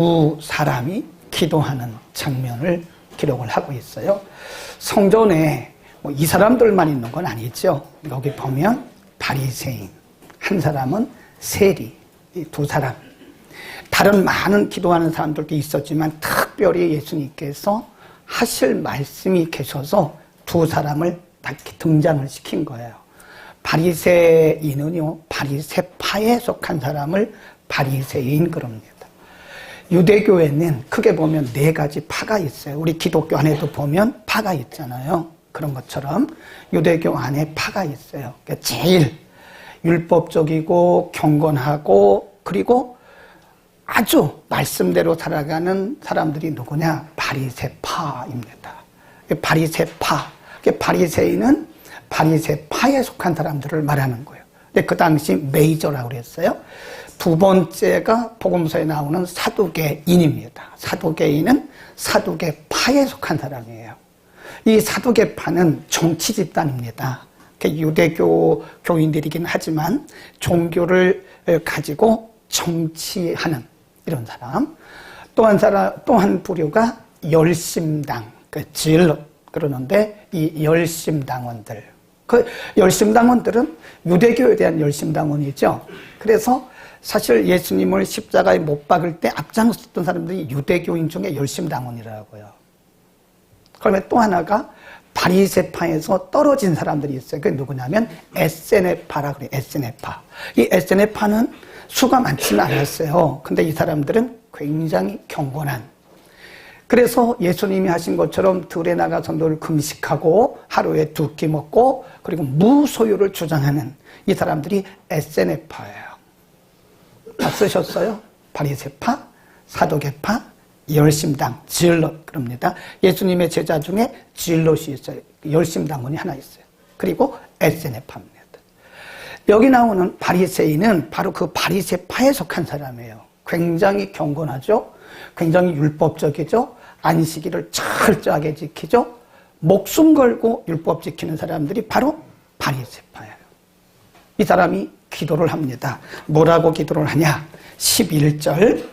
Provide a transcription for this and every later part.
두 사람이 기도하는 장면을 기록을 하고 있어요. 성전에 이 사람들만 있는 건 아니죠. 여기 보면 바리새인, 한 사람은 세리, 이 두 사람. 다른 많은 기도하는 사람들도 있었지만 특별히 예수님께서 하실 말씀이 계셔서 두 사람을 딱 등장을 시킨 거예요. 바리새인은요, 바리새파에 속한 사람을 바리새인 그럽니다. 유대교에는 크게 보면 4가지 파가 있어요. 우리 기독교 안에도 보면 파가 있잖아요. 그런 것처럼 유대교 안에 파가 있어요. 그러니까 제일 율법적이고 경건하고 그리고 아주 말씀대로 살아가는 사람들이 누구냐? 바리새파입니다. 바리새파, 바리새인은 바리새파에 속한 사람들을 말하는 거예요. 근데 그 당시 메이저라고 그랬어요. 두 번째가 복음서에 나오는 사두개인입니다. 사두개인은 사두개파에 속한 사람이에요. 이 사두개파는 정치 집단입니다. 유대교 교인들이긴 하지만 종교를 가지고 정치하는 이런 사람. 또 한 부류가 열심당, 질럿 그러는데 이 열심당원들. 그 열심당원들은 유대교에 대한 열심당원이죠. 그래서 사실 예수님을 십자가에 못 박을 때 앞장섰던 사람들이 유대교인 중에 열심당원이라고요. 그러면 또 하나가 바리새파에서 떨어진 사람들이 있어요. 그게 누구냐면 에세네파라 그래요. 에세네파. 이 에세네파는 수가 많지는 않았어요. 근데 이 사람들은 굉장히 경건한. 그래서 예수님이 하신 것처럼 들에 나가서 늘 금식하고 하루에 2끼 먹고 그리고 무소유를 주장하는 이 사람들이 에세네파예요. 다 쓰셨어요? 바리새파, 사두개파, 열심당, 질럿 그럽니다. 예수님의 제자 중에 질럿이 있어요. 열심당원이 하나 있어요. 그리고 에세네파입니다. 여기 나오는 바리새인은 바로 그 바리새파에 속한 사람이에요. 굉장히 경건하죠. 굉장히 율법적이죠. 안식일을 철저하게 지키죠. 목숨 걸고 율법 지키는 사람들이 바로 바리새파예요. 이 사람이 기도를 합니다. 뭐라고 기도를 하냐? 11절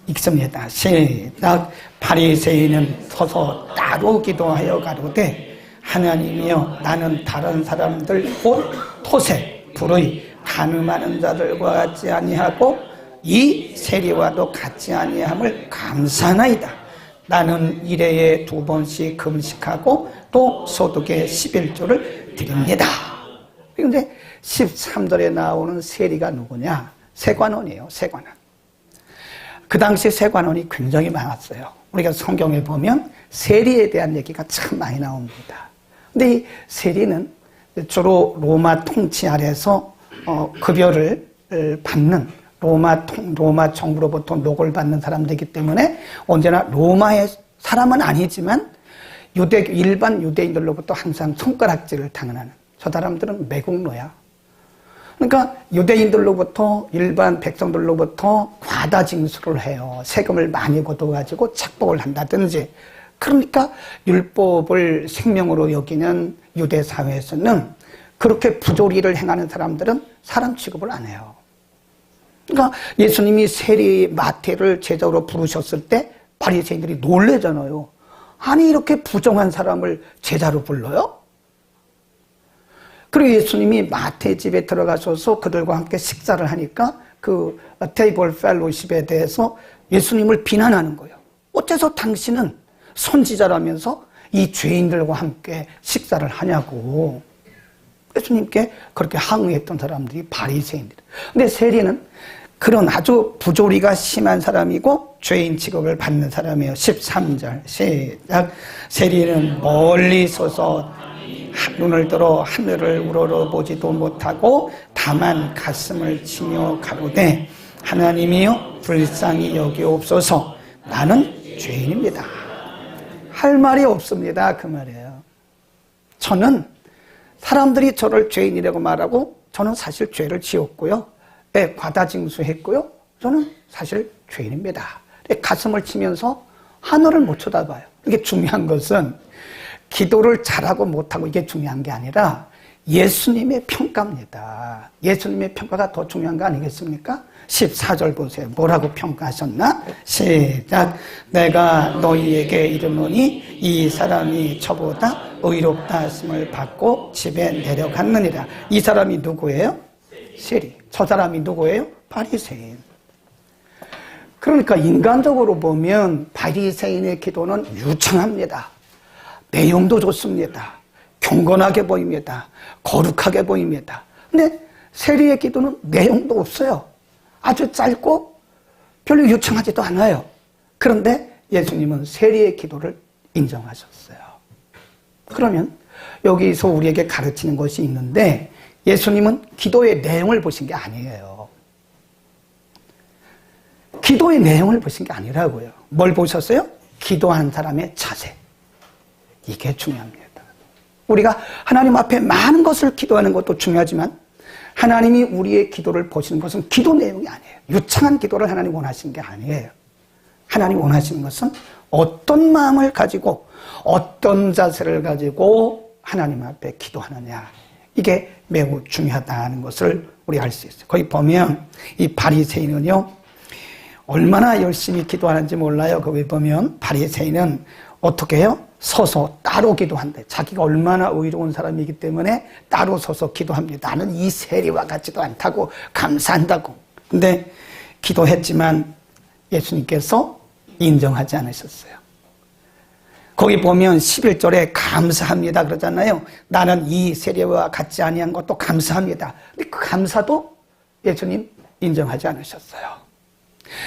읽습니다. 시작. 바리새인은 서서 따로 기도하여 가로되 하나님이여 나는 다른 사람들 곧 토색, 불의, 간음하는 자들과 같지 아니하고 이 세리와도 같지 아니함을 감사하나이다. 나는 1회에 2번씩 금식하고 또 소득의 11조를 드립니다. 그런데 13절에 나오는 세리가 누구냐? 세관원이에요. 세관원. 그 당시 세관원이 굉장히 많았어요. 우리가 성경에 보면 세리에 대한 얘기가 참 많이 나옵니다. 근데 이 세리는 주로 로마 통치 아래서 급여를 받는 로마 정부로부터 녹을 받는 사람들이기 때문에 언제나 로마의 사람은 아니지만 일반 유대인들로부터 항상 손가락질을 당하는 저 사람들은 매국노야. 그러니까 유대인들로부터 일반 백성들로부터 과다 징수를 해요. 세금을 많이 걷어가지고 착복을 한다든지. 그러니까 율법을 생명으로 여기는 유대 사회에서는 그렇게 부조리를 행하는 사람들은 사람 취급을 안 해요. 그러니까 예수님이 세리 마태를 제자로 부르셨을 때 바리새인들이 놀래잖아요. 아니 이렇게 부정한 사람을 제자로 불러요? 그리고 예수님이 마태 집에 들어가셔서 그들과 함께 식사를 하니까 그 테이블 펠로십에 대해서 예수님을 비난하는 거예요. 어째서 당신은 선지자라면서 이 죄인들과 함께 식사를 하냐고. 예수님께 그렇게 항의했던 사람들이 바리새인들. 근데 세리는 그런 아주 부조리가 심한 사람이고 죄인 취급을 받는 사람이에요. 13절 시작. 세리는 멀리 서서 눈을 들어 하늘을 우러러보지도 못하고 다만 가슴을 치며 가로되 하나님이여 불쌍히 여기옵소서 나는 죄인입니다. 할 말이 없습니다. 그 말이에요. 저는 사람들이 저를 죄인이라고 말하고 저는 사실 죄를 지었고요. 과다징수했고요. 저는 사실 죄인입니다. 가슴을 치면서 하늘을 못 쳐다봐요. 이게 중요한 것은 기도를 잘하고 못하고 이게 중요한 게 아니라 예수님의 평가입니다. 예수님의 평가가 더 중요한 거 아니겠습니까? 14절 보세요. 뭐라고 평가하셨나? 시작. 내가 너희에게 이르노니 이 사람이 저보다 의롭다 하심을 받고 집에 내려갔느니라. 이 사람이 누구예요? 세리. 저 사람이 누구예요? 바리새인. 그러니까 인간적으로 보면 바리새인의 기도는 유창합니다. 내용도 좋습니다. 경건하게 보입니다. 거룩하게 보입니다. 근데 세리의 기도는 내용도 없어요. 아주 짧고 별로 유창하지도 않아요. 그런데 예수님은 세리의 기도를 인정하셨어요. 그러면 여기서 우리에게 가르치는 것이 있는데 예수님은 기도의 내용을 보신 게 아니에요. 기도의 내용을 보신 게 아니라고요. 뭘 보셨어요? 기도하는 사람의 자세. 이게 중요합니다. 우리가 하나님 앞에 많은 것을 기도하는 것도 중요하지만 하나님이 우리의 기도를 보시는 것은 기도 내용이 아니에요. 유창한 기도를 하나님 원하시는 게 아니에요. 하나님 원하시는 것은 어떤 마음을 가지고 어떤 자세를 가지고 하나님 앞에 기도하느냐. 이게 매우 중요하다는 것을 우리 알 수 있어요. 거기 보면 이 바리새인은요. 얼마나 열심히 기도하는지 몰라요. 거기 보면 바리새인은 어떻게 해요? 서서 따로 기도한대. 자기가 얼마나 의로운 사람이기 때문에 따로 서서 기도합니다. 나는 이 세리와 같지도 않다고 감사한다고. 근데 기도했지만 예수님께서 인정하지 않으셨어요. 거기 보면 11절에 감사합니다 그러잖아요. 나는 이 세리와 같지 아니한 것도 감사합니다. 근데 그 감사도 예수님 인정하지 않으셨어요.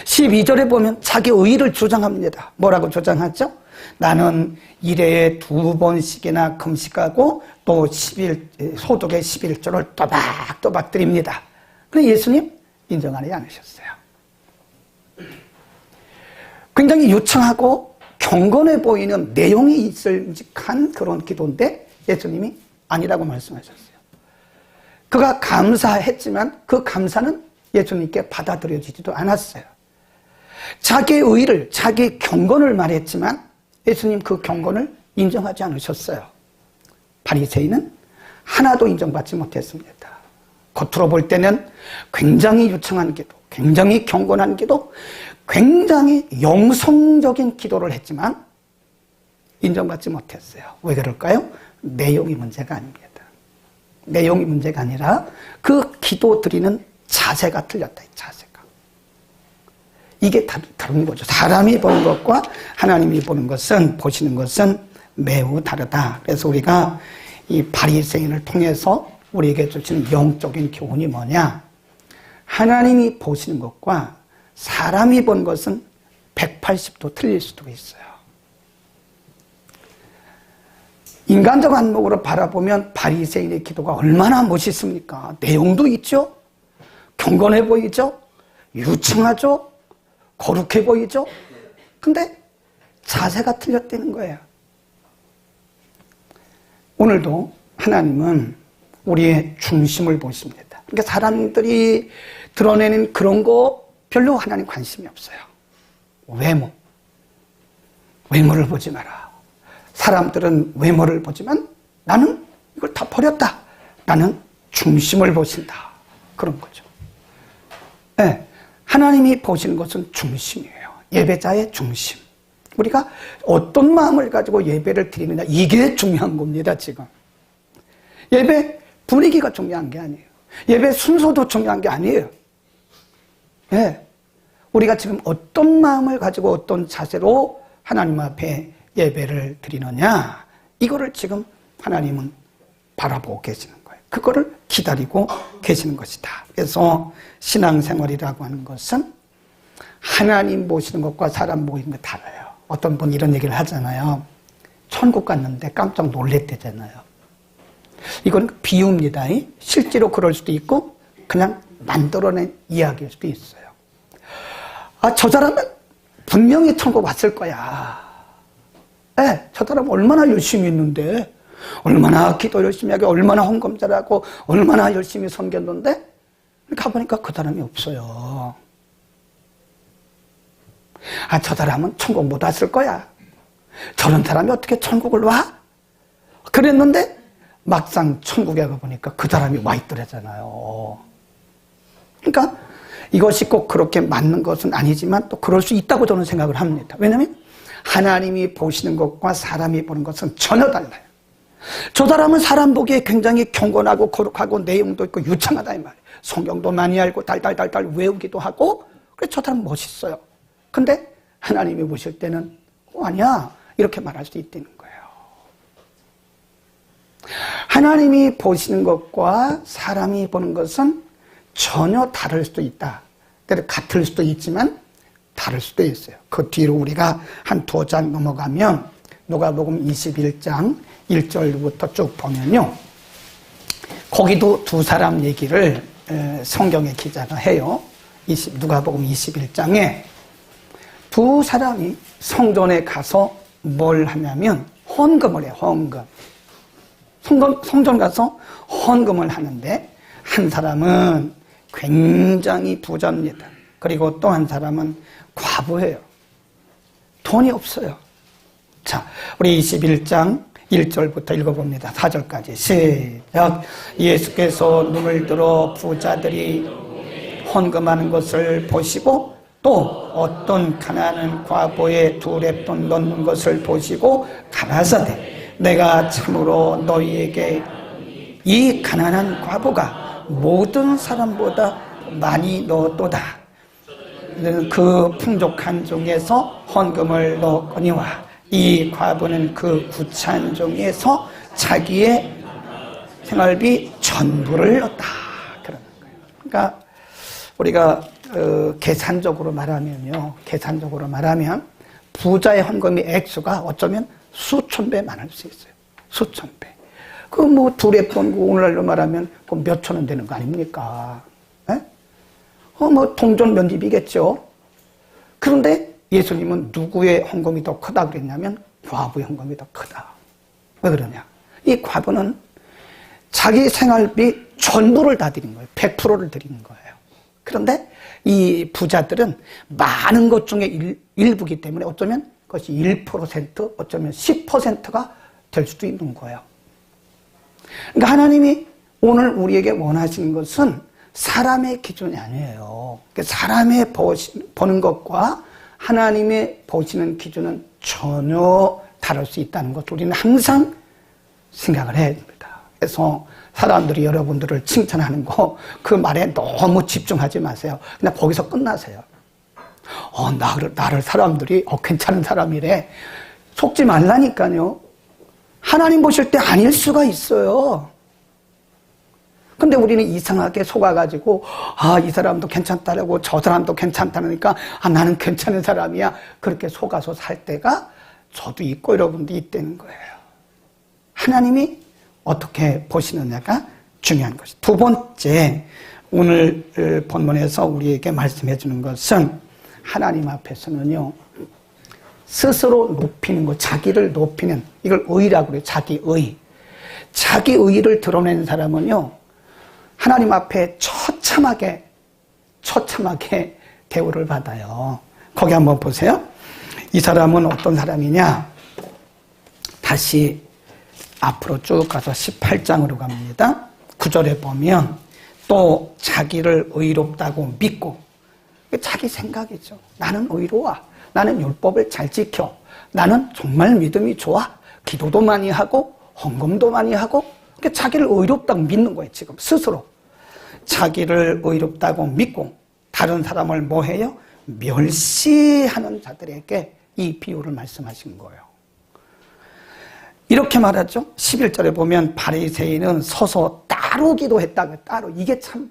12절에 보면 자기 의의를 주장합니다. 뭐라고 주장하죠? 나는 1회에 2번씩이나 금식하고 또 소득의 11조를 또박또박 드립니다. 그런데 예수님 인정하지 않으셨어요. 굉장히 유창하고 경건해 보이는 내용이 있을직한 그런 기도인데 예수님이 아니라고 말씀하셨어요. 그가 감사했지만 그 감사는 예수님께 받아들여지지도 않았어요. 자기의 의의를, 자기의 경건을 말했지만 예수님 그 경건을 인정하지 않으셨어요. 바리새인은 하나도 인정받지 못했습니다. 겉으로 볼 때는 굉장히 유창한 기도, 굉장히 경건한 기도, 굉장히 영성적인 기도를 했지만 인정받지 못했어요. 왜 그럴까요? 내용이 문제가 아닙니다. 내용이 문제가 아니라 그 기도 드리는 자세가 틀렸다. 자세가. 이게 다른 거죠. 사람이 보는 것과 하나님이 보는 것은, 보시는 것은 매우 다르다. 그래서 우리가 이 바리새인을 통해서 우리에게 주시는 영적인 교훈이 뭐냐? 하나님이 보시는 것과 사람이 보는 것은 180도 틀릴 수도 있어요. 인간적 안목으로 바라보면 바리새인의 기도가 얼마나 멋있습니까? 내용도 있죠? 경건해 보이죠? 유창하죠? 거룩해 보이죠? 근데 자세가 틀렸다는 거예요. 오늘도 하나님은 우리의 중심을 보십니다. 그러니까 사람들이 드러내는 그런 거 별로 하나님 관심이 없어요. 외모를 보지 마라. 사람들은 외모를 보지만 나는 이걸 다 버렸다. 나는 중심을 보신다. 그런 거죠. 네, 하나님이 보시는 것은 중심이에요. 예배자의 중심. 우리가 어떤 마음을 가지고 예배를 드리느냐, 이게 중요한 겁니다. 지금 예배 분위기가 중요한 게 아니에요. 예배 순서도 중요한 게 아니에요. 네, 우리가 지금 어떤 마음을 가지고 어떤 자세로 하나님 앞에 예배를 드리느냐, 이거를 지금 하나님은 바라보고 계시는 거예요. 그거를 기다리고 계시는 것이다. 그래서 신앙생활이라고 하는 것은 하나님 보시는 것과 사람 보시는 것 달라요. 어떤 분이 이런 얘기를 하잖아요. 천국 갔는데 깜짝 놀랬대잖아요. 이건 비유입니다. 실제로 그럴 수도 있고 그냥 만들어낸 이야기일 수도 있어요. 저 사람은 분명히 천국 왔을 거야. 네, 저 사람 얼마나 열심히 했는데, 얼마나 기도 열심히 하고, 얼마나 헌금 잘하고, 얼마나 열심히 섬겼는데 가보니까 그 사람이 없어요. 저 사람은 천국 못 왔을 거야. 저런 사람이 어떻게 천국을 와? 그랬는데 막상 천국에 가보니까 그 사람이 와 있더라잖아요. 그러니까 이것이 꼭 그렇게 맞는 것은 아니지만 또 그럴 수 있다고 저는 생각을 합니다. 왜냐하면 하나님이 보시는 것과 사람이 보는 것은 전혀 달라요. 저 사람은 사람 보기에 굉장히 경건하고 거룩하고 내용도 있고 유창하다 이 말이에요. 성경도 많이 알고 달달달달 외우기도 하고 그래서 저 사람 멋있어요. 근데 하나님이 보실 때는 아니야 이렇게 말할 수 있다는 거예요. 하나님이 보시는 것과 사람이 보는 것은 전혀 다를 수도 있다. 같을 수도 있지만 다를 수도 있어요. 그 뒤로 우리가 한 2장 넘어가면 누가복음 21장 1절부터 쭉 보면요. 거기도 두 사람 얘기를 성경의 기자가 해요. 누가복음 21장에 두 사람이 성전에 가서 뭘 하냐면 헌금을 해요. 헌금. 성전 가서 헌금을 하는데 한 사람은 굉장히 부자입니다. 그리고 또 한 사람은 과부예요. 돈이 없어요. 자, 우리 21장 1절부터 읽어봅니다. 4절까지 시작. 예수께서 눈을 들어 부자들이 헌금하는 것을 보시고 또 어떤 가난한 과부의 2렙돈 넣는 것을 보시고 가라사대 내가 참으로 너희에게 이 가난한 과부가 모든 사람보다 많이 넣었도다. 그 풍족한 종에서 헌금을 넣었거니와 이 과부는 그 구찬 종에서 자기의 생활비 전부를 넣었다. 그러는 거예요. 그러니까 우리가 계산적으로 말하면 부자의 헌금의 액수가 어쩌면 수천 배 많을 수 있어요. 수천 배. 그 뭐 2렙돈 오늘날로 말하면 몇천 원 되는 거 아닙니까? 뭐 동전 몇 입이겠죠. 그런데 예수님은 누구의 헌금이 더 크다 그랬냐면 과부의 헌금이 더 크다. 왜 그러냐? 이 과부는 자기 생활비 전부를 다 드린 거예요. 100%를 드리는 거예요. 그런데 이 부자들은 많은 것 중에 일부기 때문에 어쩌면 그것이 1%, 어쩌면 10%가 될 수도 있는 거예요. 그러니까 하나님이 오늘 우리에게 원하시는 것은 사람의 기준이 아니에요. 사람의 보는 것과 하나님의 보시는 기준은 전혀 다를 수 있다는 것 우리는 항상 생각을 해야 됩니다. 그래서 사람들이 여러분들을 칭찬하는 거 그 말에 너무 집중하지 마세요. 그냥 거기서 끝나세요. 나를 사람들이 괜찮은 사람이래. 속지 말라니까요. 하나님 보실 때 아닐 수가 있어요. 근데 우리는 이상하게 속아가지고 이 사람도 괜찮다라고 저 사람도 괜찮다니까 나는 괜찮은 사람이야. 그렇게 속아서 살 때가 저도 있고 여러분도 있다는 거예요. 하나님이 어떻게 보시느냐가 중요한 것이. 두 번째, 오늘 본문에서 우리에게 말씀해 주는 것은 하나님 앞에서는요, 스스로 높이는 것, 자기를 높이는, 이걸 의라고 그래요. 자기의. 자기의를 드러내는 사람은요, 하나님 앞에 처참하게 대우를 받아요. 거기 한번 보세요. 이 사람은 어떤 사람이냐? 다시 앞으로 쭉 가서 18장으로 갑니다. 9절에 보면 또 자기를 의롭다고 믿고, 자기 생각이죠. 나는 의로워. 나는 율법을 잘 지켜. 나는 정말 믿음이 좋아. 기도도 많이 하고 헌금도 많이 하고, 그러니까 자기를 의롭다고 믿는 거예요. 지금 스스로 자기를 의롭다고 믿고 다른 사람을 뭐 해요? 멸시하는 자들에게 이 비유를 말씀하신 거예요. 이렇게 말하죠. 11절에 보면 바리새인은 서서 따로 기도했다고. 따로. 이게 참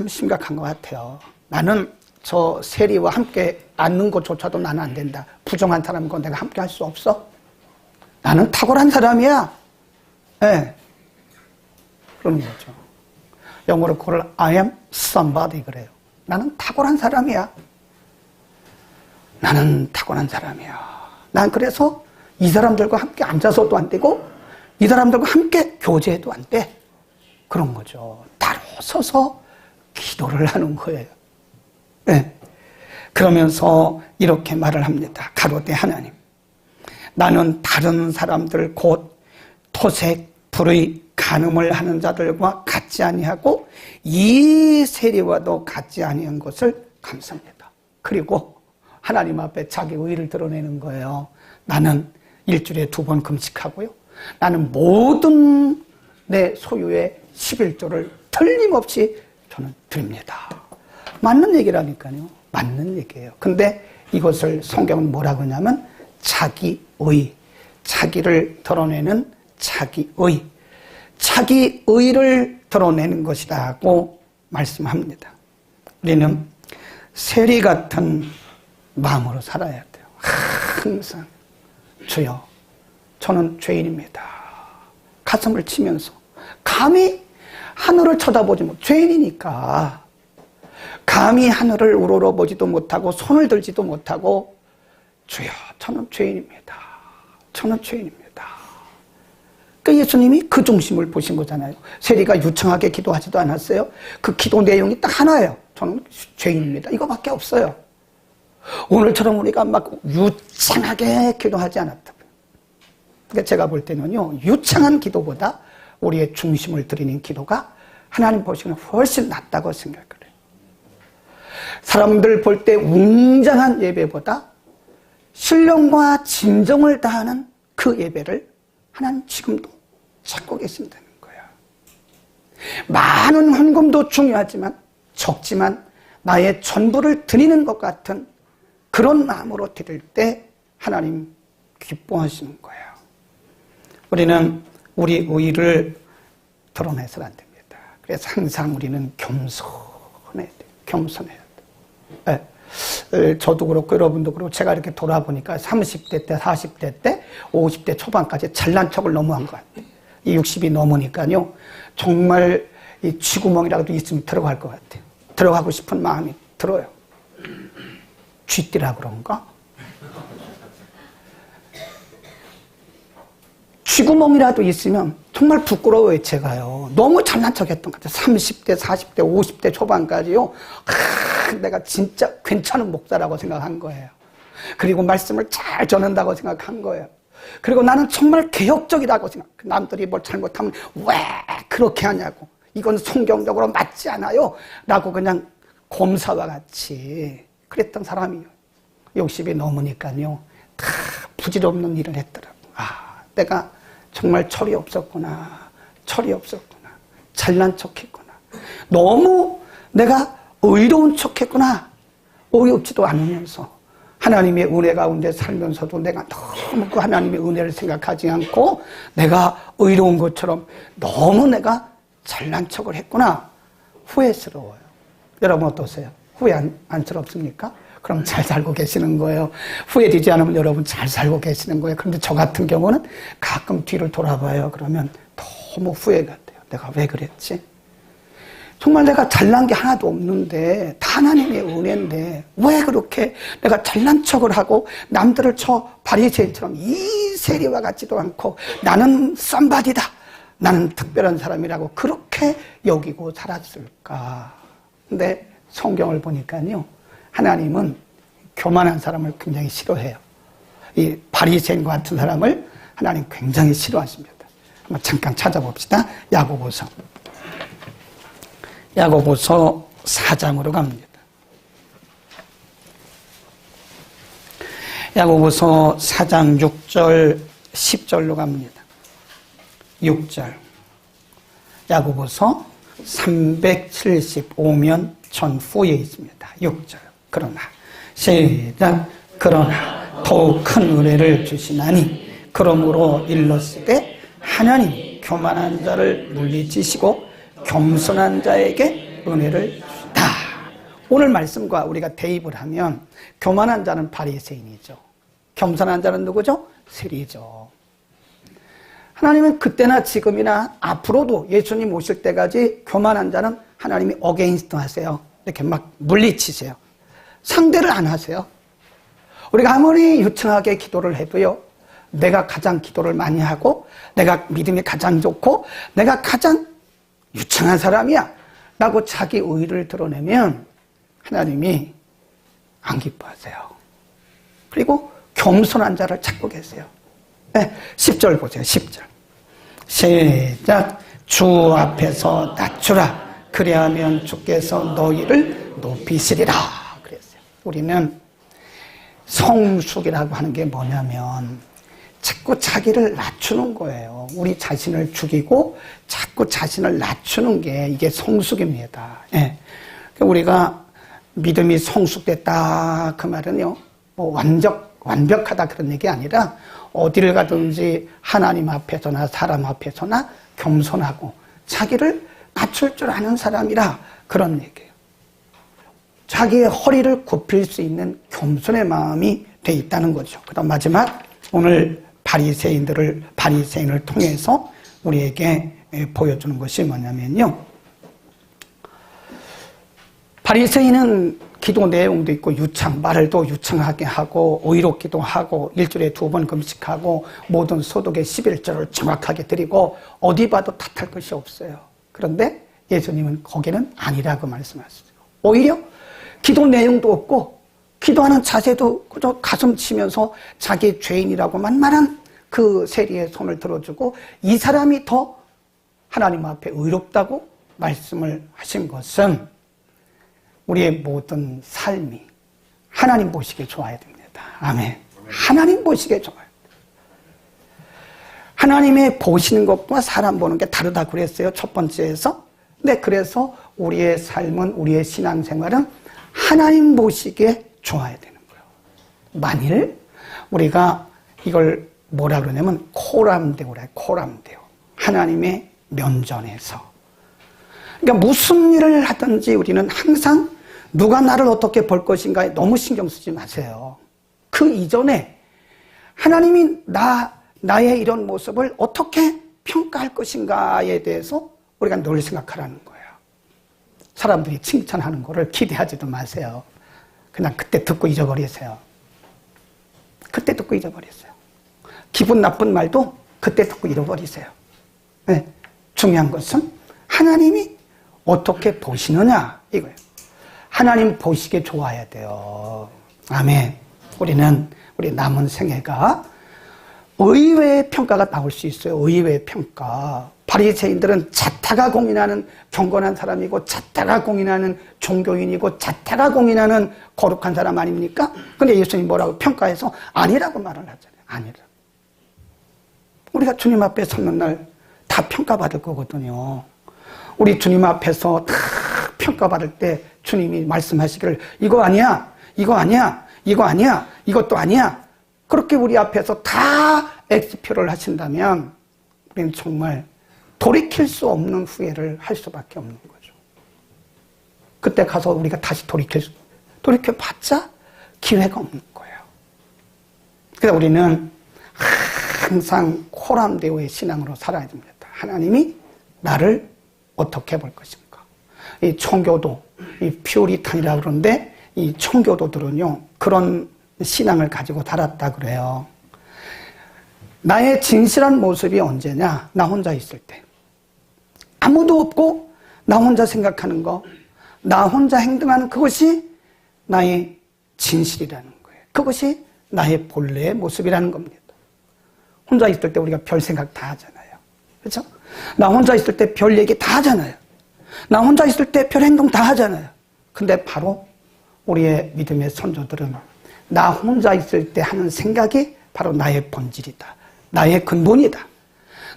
심각한 것 같아요. 나는 저 세리와 함께 앉는 것조차도 나는 안 된다. 부정한 사람과 내가 함께 할 수 없어? 나는 탁월한 사람이야. 네. 그런 거죠. 영어로 그걸 I am somebody 그래요. 나는 탁월한 사람이야. 나는 탁월한 사람이야. 난 그래서 이 사람들과 함께 앉아서도 안 되고 이 사람들과 함께 교제해도 안 돼. 그런 거죠. 따로 서서 기도를 하는 거예요. 네. 그러면서 이렇게 말을 합니다. 가로되 하나님, 나는 다른 사람들 곧 토색, 불의 간음을 하는 자들과 같지 아니하고 이 세리와도 같지 아니한 것을 감사합니다. 그리고 하나님 앞에 자기 의를 드러내는 거예요. 나는 일주일에 2번 금식하고요. 나는 모든 내 소유의 11조를 틀림없이 저는 드립니다. 맞는 얘기라니까요. 맞는 얘기예요. 근데 이것을 성경은 뭐라고 하냐면 자기의, 자기를 드러내는 자기의, 자기의를 드러내는 것이라고 말씀합니다. 우리는 세리 같은 마음으로 살아야 돼요. 항상 주여, 저는 죄인입니다. 가슴을 치면서 감히 하늘을 쳐다보지 못, 죄인이니까 감히 하늘을 우러러보지도 못하고 손을 들지도 못하고 주여, 저는 죄인입니다. 저는 죄인입니다. 그러니까 예수님이 그 중심을 보신 거잖아요. 세리가 유창하게 기도하지도 않았어요. 그 기도 내용이 딱 하나예요. 저는 죄인입니다. 이거밖에 없어요. 오늘처럼 우리가 막 유창하게 기도하지 않았다. 그러니까 제가 볼 때는요, 유창한 기도보다 우리의 중심을 드리는 기도가 하나님 보시기에는 훨씬 낫다고 생각을 해요. 사람들 볼 때 웅장한 예배보다 신령과 진정을 다하는 그 예배를 하나님 지금도 찾고 계신다는 거예요. 많은 헌금도 중요하지만 적지만 나의 전부를 드리는 것 같은 그런 마음으로 드릴 때 하나님 기뻐하시는 거예요. 우리는 우리 의를 드러내서는 안 됩니다. 그래서 항상 우리는 겸손해야 돼요. 겸손해야 돼요. 네. 저도 그렇고 여러분도 그렇고 제가 이렇게 돌아보니까 30대 때, 40대 때, 50대 초반까지 잘난 척을 너무 한 것 같아요. 이 60이 넘으니까요. 정말 이 쥐구멍이라도 있으면 들어갈 것 같아요. 들어가고 싶은 마음이 들어요. 쥐띠라 그런가? 쥐구멍이라도 있으면 정말 부끄러워요, 제가요. 너무 잘난 척 했던 것 같아요. 30대, 40대, 50대 초반까지요. 내가 진짜 괜찮은 목사라고 생각한 거예요. 그리고 말씀을 잘 전한다고 생각한 거예요. 그리고 나는 정말 개혁적이라고 생각. 남들이 뭘 잘못하면 왜 그렇게 하냐고. 이건 성경적으로 맞지 않아요. 라고 그냥 곰사와 같이 그랬던 사람이에요. 60이 넘으니까요. 다 부질없는 일을 했더라고. 내가 정말 철이 없었구나. 철이 없었구나. 잘난 척했구나. 너무 내가 의로운 척했구나. 어이없지도 않으면서 하나님의 은혜 가운데 살면서도 내가 너무 그 하나님의 은혜를 생각하지 않고 내가 의로운 것처럼 너무 내가 잘난 척을 했구나. 후회스러워요. 여러분 어떠세요? 후회 안스럽습니까? 그럼 잘 살고 계시는 거예요. 후회되지 않으면 여러분 잘 살고 계시는 거예요. 그런데 저 같은 경우는 가끔 뒤를 돌아봐요. 그러면 너무 후회가 돼요. 내가 왜 그랬지? 정말 내가 잘난 게 하나도 없는데 다 하나님의 은혜인데 왜 그렇게 내가 잘난 척을 하고 남들을 저 바리새인처럼 이 세리와 같지도 않고 나는 썸바디다. 나는 특별한 사람이라고 그렇게 여기고 살았을까? 근데 성경을 보니까요. 하나님은 교만한 사람을 굉장히 싫어해요. 이 바리새인 같은 사람을 하나님 굉장히 싫어하십니다. 한번 잠깐 찾아봅시다. 야고보서 4장으로 갑니다. 야고보서 4장 6절 10절로 갑니다. 6절 야고보서 375면 전후에 있습니다. 6절 그러나 시작 그러나 더욱 큰 은혜를 주시나니 그러므로 일렀으되 하나님 교만한 자를 물리치시고 겸손한 자에게 은혜를 주다. 오늘 말씀과 우리가 대입을 하면 교만한 자는 바리새인이죠. 겸손한 자는 누구죠? 세리죠. 하나님은 그때나 지금이나 앞으로도 예수님 오실 때까지 교만한 자는 하나님이 어게인스트 하세요. 이렇게 막 물리치세요. 상대를 안 하세요. 우리가 아무리 유창하게 기도를 해도요. 내가 가장 기도를 많이 하고 내가 믿음이 가장 좋고 내가 가장 유창한 사람이야 라고 자기 의의를 드러내면 하나님이 안 기뻐하세요. 그리고 겸손한 자를 찾고 계세요. 네, 10절 보세요. 10절 시작. 주 앞에서 낮추라. 그리하면 주께서 너희를 높이시리라. 그랬어요. 우리는 성숙이라고 하는 게 뭐냐면 자꾸 자기를 낮추는 거예요. 우리 자신을 죽이고 자꾸 자신을 낮추는 게 이게 성숙입니다. 예. 우리가 믿음이 성숙됐다 그 말은요, 뭐 완벽하다 그런 얘기 아니라 어디를 가든지 하나님 앞에서나 사람 앞에서나 겸손하고 자기를 낮출 줄 아는 사람이라 그런 얘기예요. 자기의 허리를 굽힐 수 있는 겸손의 마음이 돼 있다는 거죠. 그다음 마지막 오늘 바리새인을 통해서 우리에게 보여주는 것이 뭐냐면요. 바리새인은 기도 내용도 있고 말을도 유창하게 하고 의롭기도 하고 일주일에 2번 금식하고 모든 소득의 11조를 정확하게 드리고 어디 봐도 탓할 것이 없어요. 그런데 예수님은 거기는 아니라고 말씀하셨어요. 오히려 기도 내용도 없고 기도하는 자세도 그저 가슴 치면서 자기 죄인이라고 만만한 그 세리의 손을 들어주고 이 사람이 더 하나님 앞에 의롭다고 말씀을 하신 것은 우리의 모든 삶이 하나님 보시기에 좋아야 됩니다. 아멘. 하나님 보시기에 좋아요. 하나님의 보시는 것과 사람 보는 게 다르다고 그랬어요. 첫 번째에서. 네, 그래서 우리의 삶은, 우리의 신앙생활은 하나님 보시기에 좋아야 되는 거예요. 만일 우리가 이걸 뭐라 그러냐면 코람데오라, 코람데오. 하나님의 면전에서. 그러니까 무슨 일을 하든지 우리는 항상 누가 나를 어떻게 볼 것인가에 너무 신경 쓰지 마세요. 그 이전에 하나님이 나의 이런 모습을 어떻게 평가할 것인가에 대해서 우리가 늘 생각하라는 거예요. 사람들이 칭찬하는 거를 기대하지도 마세요. 그냥 그때 듣고 잊어버리세요. 그때 듣고 잊어버리세요. 기분 나쁜 말도 그때 듣고 잃어버리세요. 네. 중요한 것은 하나님이 어떻게 보시느냐 이거예요. 하나님 보시기에 좋아야 돼요. 아멘. 우리 남은 생애가 의외의 평가가 나올 수 있어요. 의외의 평가. 바리새인들은 자타가 공인하는 경건한 사람이고 자타가 공인하는 종교인이고 자타가 공인하는 거룩한 사람 아닙니까? 근데 예수님이 뭐라고 평가해서 아니라고 말을 하잖아요. 아니라. 우리가 주님 앞에 서는 날 다 평가받을 거거든요. 우리 주님 앞에서 다 평가받을 때 주님이 말씀하시기를 이거 아니야, 이거 아니야, 이거 아니야, 이것도 아니야. 그렇게 우리 앞에서 다 X표를 하신다면 우리는 정말 돌이킬 수 없는 후회를 할 수밖에 없는 거죠. 그때 가서 우리가 다시 돌이켜봤자 기회가 없는 거예요. 그래서 우리는 항상 코람데오의 신앙으로 살아야 됩니다. 하나님이 나를 어떻게 볼 것인가. 이 청교도, 이 퓨리탄이라 그러는데 이 청교도들은요 그런 신앙을 가지고 살았다 그래요. 나의 진실한 모습이 언제냐? 나 혼자 있을 때. 아무도 없고 나 혼자 생각하는 거, 나 혼자 행동하는 그것이 나의 진실이라는 거예요. 그것이 나의 본래의 모습이라는 겁니다. 혼자 있을 때 우리가 별 생각 다 하잖아요. 그렇죠? 나 혼자 있을 때 별 얘기 다 하잖아요. 나 혼자 있을 때 별 행동 다 하잖아요. 근데 바로 우리의 믿음의 선조들은 나 혼자 있을 때 하는 생각이 바로 나의 본질이다. 나의 근본이다.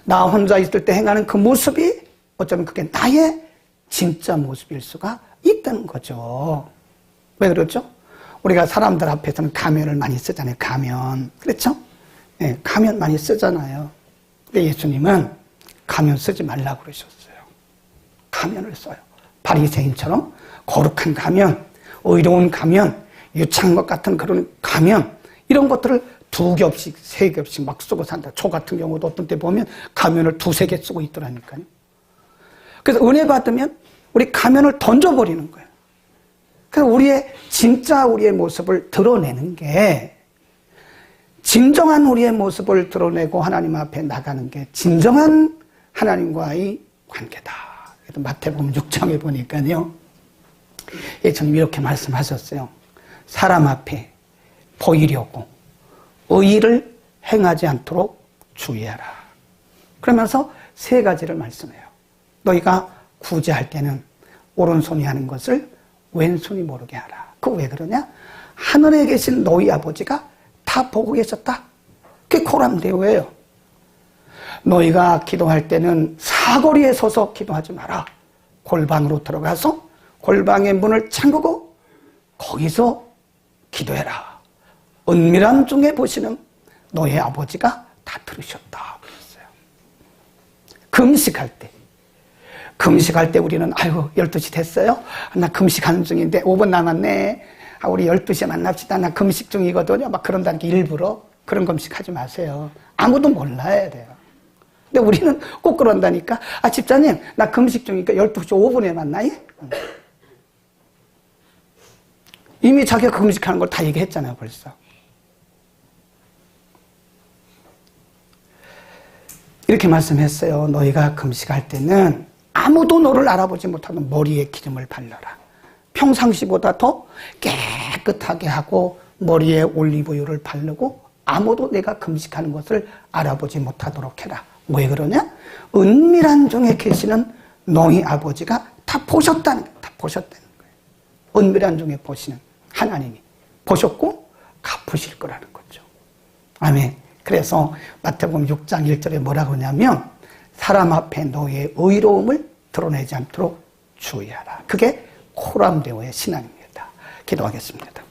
나 혼자 있을 때 행하는 그 모습이 어쩌면 그게 나의 진짜 모습일 수가 있다는 거죠. 왜 그렇죠? 우리가 사람들 앞에서는 가면을 많이 쓰잖아요. 가면. 그렇죠? 네, 가면 많이 쓰잖아요. 근데 예수님은 가면 쓰지 말라고 그러셨어요. 가면을 써요. 바리새인처럼 거룩한 가면, 의로운 가면, 유창한 것 같은 그런 가면, 이런 것들을 2겹씩, 3겹씩 막 쓰고 산다. 저 같은 경우도 어떤 때 보면 가면을 2-3개 쓰고 있더라니까요. 그래서 은혜 받으면 우리 가면을 던져버리는 거예요. 그래서 우리의 모습을 드러내는 게, 진정한 우리의 모습을 드러내고 하나님 앞에 나가는 게 진정한 하나님과의 관계다. 마태복음 6장에 보니까요. 예수님이 이렇게 말씀하셨어요. 사람 앞에 보이려고 의의를 행하지 않도록 주의하라. 그러면서 세 가지를 말씀해요. 너희가 구제할 때는 오른손이 하는 것을 왼손이 모르게 하라. 그거 왜 그러냐? 하늘에 계신 너희 아버지가 다 보고 계셨다. 그게 코람데오예요. 너희가 기도할 때는 사거리에 서서 기도하지 마라. 골방으로 들어가서 골방의 문을 잠그고 거기서 기도해라. 은밀한 중에 보시는 너희 아버지가 다 들으셨다. 그랬어요. 금식할 때 우리는 아이고 12시 됐어요? 나 금식하는 중인데 5분 남았네. 우리 12시에 만납시다. 나 금식 중이거든요. 막 그런다는 게 일부러 그런 금식하지 마세요. 아무도 몰라야 돼요. 근데 우리는 꼭 그런다니까. 집사님 나 금식 중이니까 12시 5분에 만나요? 이미 자기가 금식하는 걸 다 얘기했잖아요 벌써. 이렇게 말씀했어요. 너희가 금식할 때는 아무도 너를 알아보지 못하는 머리에 기름을 발라라. 평상시보다 더 깨끗하게 하고 머리에 올리브유를 바르고 아무도 내가 금식하는 것을 알아보지 못하도록 해라. 왜 그러냐? 은밀한 중에 계시는 너희 아버지가 다 보셨다는 거예요. 은밀한 중에 보시는 하나님이 보셨고 갚으실 거라는 거죠. 아멘. 그래서 마태복음 6장 1절에 뭐라고 하냐면 사람 앞에 너의 의로움을 드러내지 않도록 주의하라. 그게 코람데오의 신앙입니다. 기도하겠습니다.